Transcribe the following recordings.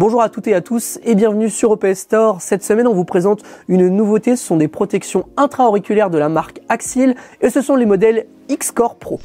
Bonjour à toutes et à tous et bienvenue sur EPS Store. Cette semaine, on vous présente une nouveauté. Ce sont des protections intra-auriculaires de la marque Axil et ce sont les modèles X-Core Pro.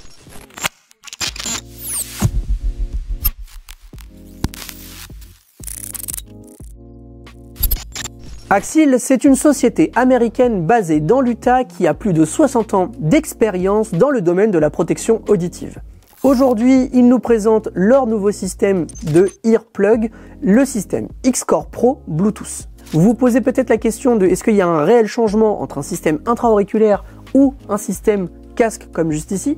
Axil, c'est une société américaine basée dans l'Utah qui a plus de 60 ans d'expérience dans le domaine de la protection auditive. Aujourd'hui, ils nous présentent leur nouveau système de earplug, le système X-Core Pro Bluetooth. Vous vous posez peut-être la question de est-ce qu'il y a un réel changement entre un système intra-auriculaire ou un système casque comme juste ici?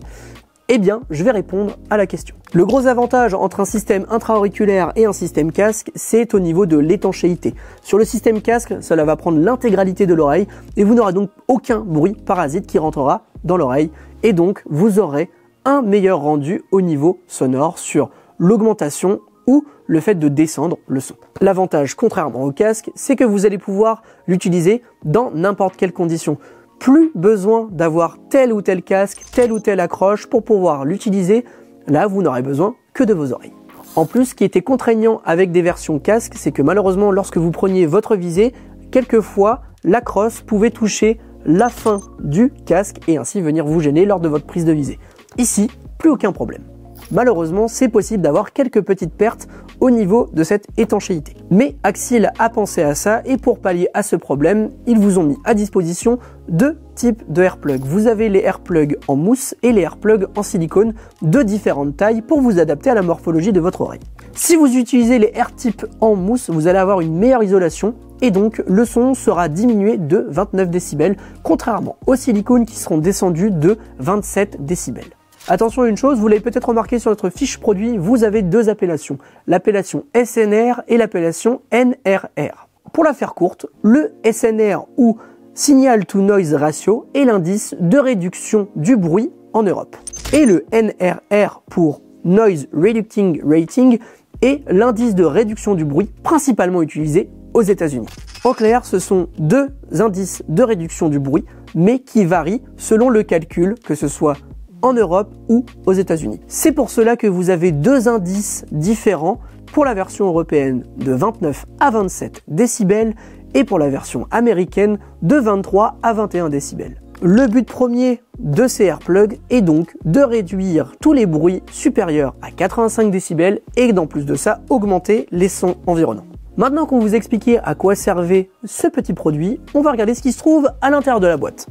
Eh bien, je vais répondre à la question. Le gros avantage entre un système intra-auriculaire et un système casque, c'est au niveau de l'étanchéité. Sur le système casque, cela va prendre l'intégralité de l'oreille et vous n'aurez donc aucun bruit parasite qui rentrera dans l'oreille et donc vous aurez un meilleur rendu au niveau sonore sur l'augmentation ou le fait de descendre le son. L'avantage, contrairement au casque, c'est que vous allez pouvoir l'utiliser dans n'importe quelle condition. Plus besoin d'avoir tel ou tel casque, telle ou telle accroche pour pouvoir l'utiliser. Là, vous n'aurez besoin que de vos oreilles. En plus, ce qui était contraignant avec des versions casque, c'est que malheureusement, lorsque vous preniez votre visée, quelquefois, la crosse pouvait toucher la fin du casque et ainsi venir vous gêner lors de votre prise de visée. Ici, plus aucun problème. Malheureusement, c'est possible d'avoir quelques petites pertes au niveau de cette étanchéité. Mais Axil a pensé à ça et pour pallier à ce problème, ils vous ont mis à disposition deux types de airplugs. Vous avez les airplugs en mousse et les airplugs en silicone de différentes tailles pour vous adapter à la morphologie de votre oreille. Si vous utilisez les airtips en mousse, vous allez avoir une meilleure isolation et donc le son sera diminué de 29 décibels, contrairement aux silicones qui seront descendus de 27 décibels. Attention à une chose, vous l'avez peut-être remarqué sur notre fiche produit, vous avez deux appellations, l'appellation SNR et l'appellation NRR. Pour la faire courte, le SNR ou Signal to Noise Ratio est l'indice de réduction du bruit en Europe. Et le NRR pour Noise Reducing Rating est l'indice de réduction du bruit principalement utilisé aux États-Unis. En clair, ce sont deux indices de réduction du bruit, mais qui varient selon le calcul, que ce soit en Europe ou aux États-Unis. C'est pour cela que vous avez deux indices différents pour la version européenne de 29 à 27 décibels et pour la version américaine de 23 à 21 décibels. Le but premier de ces airplugs est donc de réduire tous les bruits supérieurs à 85 décibels et d'en plus de ça, augmenter les sons environnants. Maintenant qu'on vous a expliqué à quoi servait ce petit produit, on va regarder ce qui se trouve à l'intérieur de la boîte.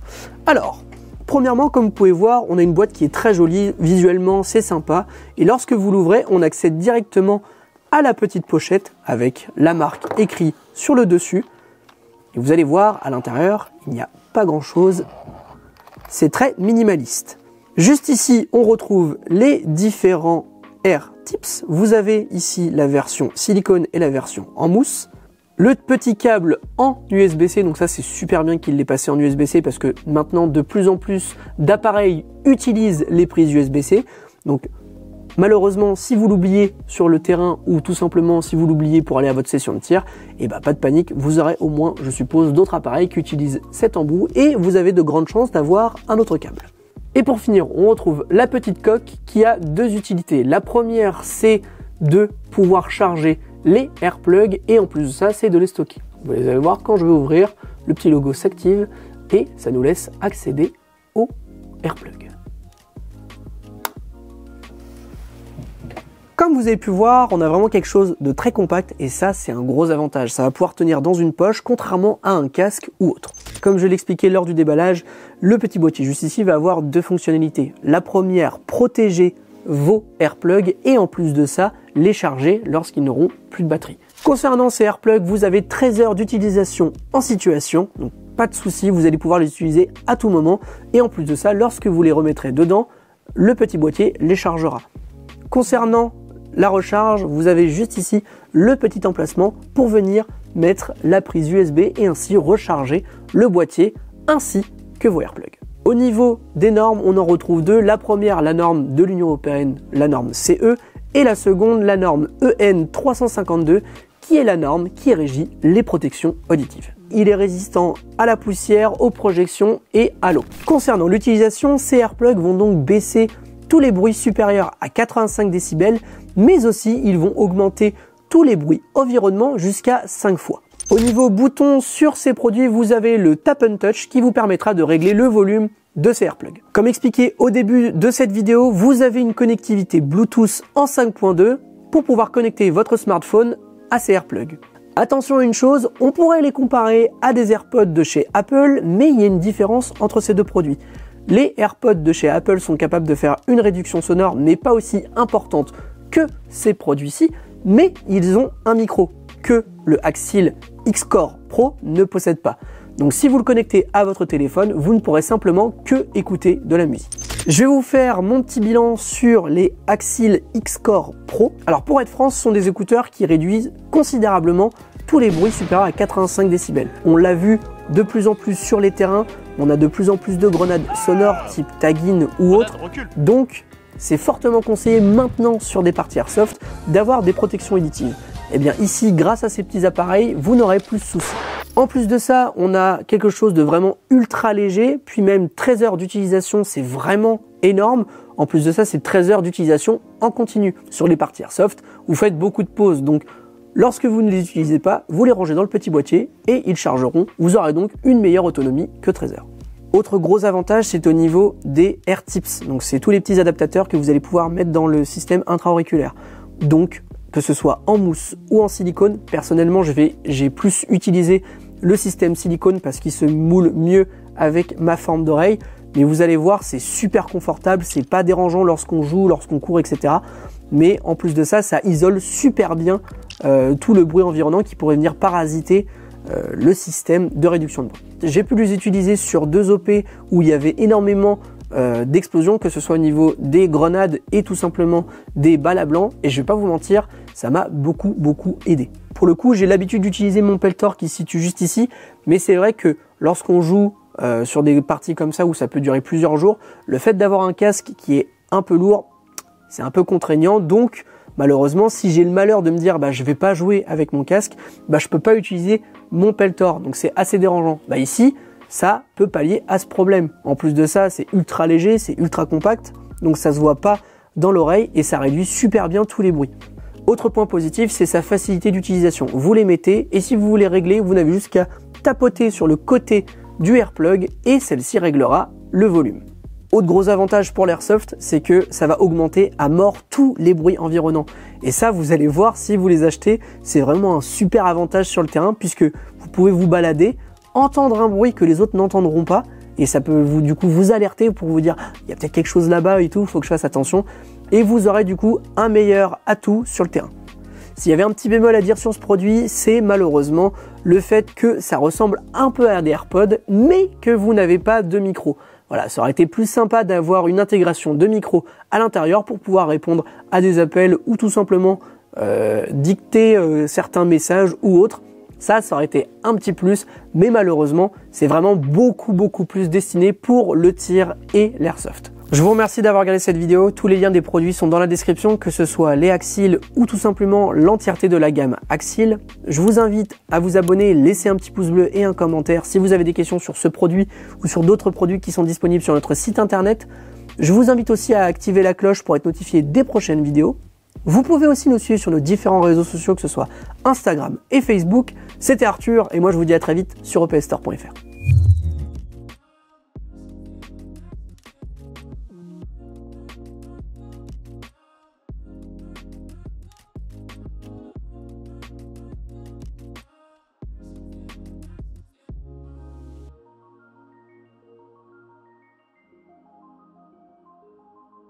Alors, premièrement, comme vous pouvez voir, on a une boîte qui est très jolie, visuellement c'est sympa, et lorsque vous l'ouvrez, on accède directement à la petite pochette avec la marque écrite sur le dessus. Et vous allez voir, à l'intérieur, il n'y a pas grand chose, c'est très minimaliste. Juste ici, on retrouve les différents Air Tips. Vous avez ici la version silicone et la version en mousse. Le petit câble en USB-C, donc ça c'est super bien qu'il l'ait passé en USB-C parce que maintenant de plus en plus d'appareils utilisent les prises USB-C. Donc malheureusement si vous l'oubliez sur le terrain ou tout simplement si vous l'oubliez pour aller à votre session de tir, et pas de panique, vous aurez au moins je suppose d'autres appareils qui utilisent cet embout et vous avez de grandes chances d'avoir un autre câble. Et pour finir, on retrouve la petite coque qui a deux utilités. La première c'est de pouvoir charger les airplugs et en plus de ça c'est de les stocker. Vous allez voir quand je vais ouvrir, le petit logo s'active et ça nous laisse accéder aux airplugs. Comme vous avez pu voir, on a vraiment quelque chose de très compact et ça c'est un gros avantage. Ça va pouvoir tenir dans une poche contrairement à un casque ou autre. Comme je l'expliquais lors du déballage, le petit boîtier juste ici va avoir deux fonctionnalités. La première, protéger vos airplugs et en plus de ça, les charger lorsqu'ils n'auront plus de batterie. Concernant ces airplugs, vous avez 13 heures d'utilisation en situation, donc pas de souci, vous allez pouvoir les utiliser à tout moment et en plus de ça, lorsque vous les remettrez dedans, le petit boîtier les chargera. Concernant la recharge, vous avez juste ici le petit emplacement pour venir mettre la prise USB et ainsi recharger le boîtier ainsi que vos airplugs. Au niveau des normes, on en retrouve deux. La première, la norme de l'Union européenne, la norme CE, et la seconde, la norme EN 352, qui est la norme qui régit les protections auditives. Il est résistant à la poussière, aux projections et à l'eau. Concernant l'utilisation, ces airplugs vont donc baisser tous les bruits supérieurs à 85 décibels, mais aussi ils vont augmenter tous les bruits environnement jusqu'à 5 fois. Au niveau bouton sur ces produits, vous avez le Tap and Touch qui vous permettra de régler le volume de ces AirPlugs. Comme expliqué au début de cette vidéo, vous avez une connectivité Bluetooth en 5.2 pour pouvoir connecter votre smartphone à ces AirPlugs. Attention à une chose, on pourrait les comparer à des AirPods de chez Apple, mais il y a une différence entre ces deux produits. Les AirPods de chez Apple sont capables de faire une réduction sonore, mais pas aussi importante que ces produits-ci, mais ils ont un micro que le Axil X-Core Pro ne possède pas. Donc si vous le connectez à votre téléphone, vous ne pourrez simplement que écouter de la musique. Je vais vous faire mon petit bilan sur les Axil X-Core Pro. Alors pour être franc, ce sont des écouteurs qui réduisent considérablement tous les bruits supérieurs à 85 décibels. On l'a vu de plus en plus sur les terrains, on a de plus en plus de grenades sonores type tagging ou autre. Donc c'est fortement conseillé maintenant sur des parties airsoft d'avoir des protections auditives. Et bien ici, grâce à ces petits appareils, vous n'aurez plus de soucis. En plus de ça, on a quelque chose de vraiment ultra léger, puis même 13 heures d'utilisation, c'est vraiment énorme. En plus de ça, c'est 13 heures d'utilisation en continu. Sur les parties airsoft, vous faites beaucoup de pauses, donc lorsque vous ne les utilisez pas, vous les rangez dans le petit boîtier et ils chargeront. Vous aurez donc une meilleure autonomie que 13 heures. Autre gros avantage, c'est au niveau des AirTips. Donc c'est tous les petits adaptateurs que vous allez pouvoir mettre dans le système intra-auriculaire. Donc que ce soit en mousse ou en silicone, personnellement j'ai plus utilisé le système silicone parce qu'il se moule mieux avec ma forme d'oreille. Mais vous allez voir, c'est super confortable, c'est pas dérangeant lorsqu'on joue, lorsqu'on court, etc. Mais en plus de ça, ça isole super bien tout le bruit environnant qui pourrait venir parasiter le système de réduction de bruit. J'ai pu les utiliser sur 2 OP où il y avait énormément d'explosions, que ce soit au niveau des grenades et tout simplement des balles à blanc, et je vais pas vous mentir, ça m'a beaucoup aidé. Pour le coup, j'ai l'habitude d'utiliser mon Peltor qui se situe juste ici, mais c'est vrai que lorsqu'on joue sur des parties comme ça où ça peut durer plusieurs jours, le fait d'avoir un casque qui est un peu lourd, c'est un peu contraignant. Donc malheureusement, si j'ai le malheur de me dire je vais pas jouer avec mon casque, je peux pas utiliser mon Peltor, donc c'est assez dérangeant. Ici, ça peut pallier à ce problème. En plus de ça, c'est ultra léger, c'est ultra compact, donc ça se voit pas dans l'oreille et ça réduit super bien tous les bruits. Autre point positif, c'est sa facilité d'utilisation. Vous les mettez et si vous voulez régler, vous n'avez juste qu'à tapoter sur le côté du AirPlug et celle-ci réglera le volume. Autre gros avantage pour l'Airsoft, c'est que ça va augmenter à mort tous les bruits environnants. Et ça, vous allez voir si vous les achetez, c'est vraiment un super avantage sur le terrain puisque vous pouvez vous balader, entendre un bruit que les autres n'entendront pas et ça peut du coup vous alerter pour vous dire il y a peut-être quelque chose là-bas et tout, il faut que je fasse attention, et vous aurez du coup un meilleur atout sur le terrain. S'il y avait un petit bémol à dire sur ce produit, c'est malheureusement le fait que ça ressemble un peu à des AirPods mais que vous n'avez pas de micro. Voilà, ça aurait été plus sympa d'avoir une intégration de micro à l'intérieur pour pouvoir répondre à des appels ou tout simplement dicter certains messages ou autres. Ça aurait été un petit plus, mais malheureusement, c'est vraiment beaucoup plus destiné pour le tir et l'airsoft. Je vous remercie d'avoir regardé cette vidéo. Tous les liens des produits sont dans la description, que ce soit les Axil ou tout simplement l'entièreté de la gamme Axil. Je vous invite à vous abonner, laisser un petit pouce bleu et un commentaire si vous avez des questions sur ce produit ou sur d'autres produits qui sont disponibles sur notre site internet. Je vous invite aussi à activer la cloche pour être notifié des prochaines vidéos. Vous pouvez aussi nous suivre sur nos différents réseaux sociaux, que ce soit Instagram et Facebook. C'était Arthur et moi je vous dis à très vite sur EPSstore.fr.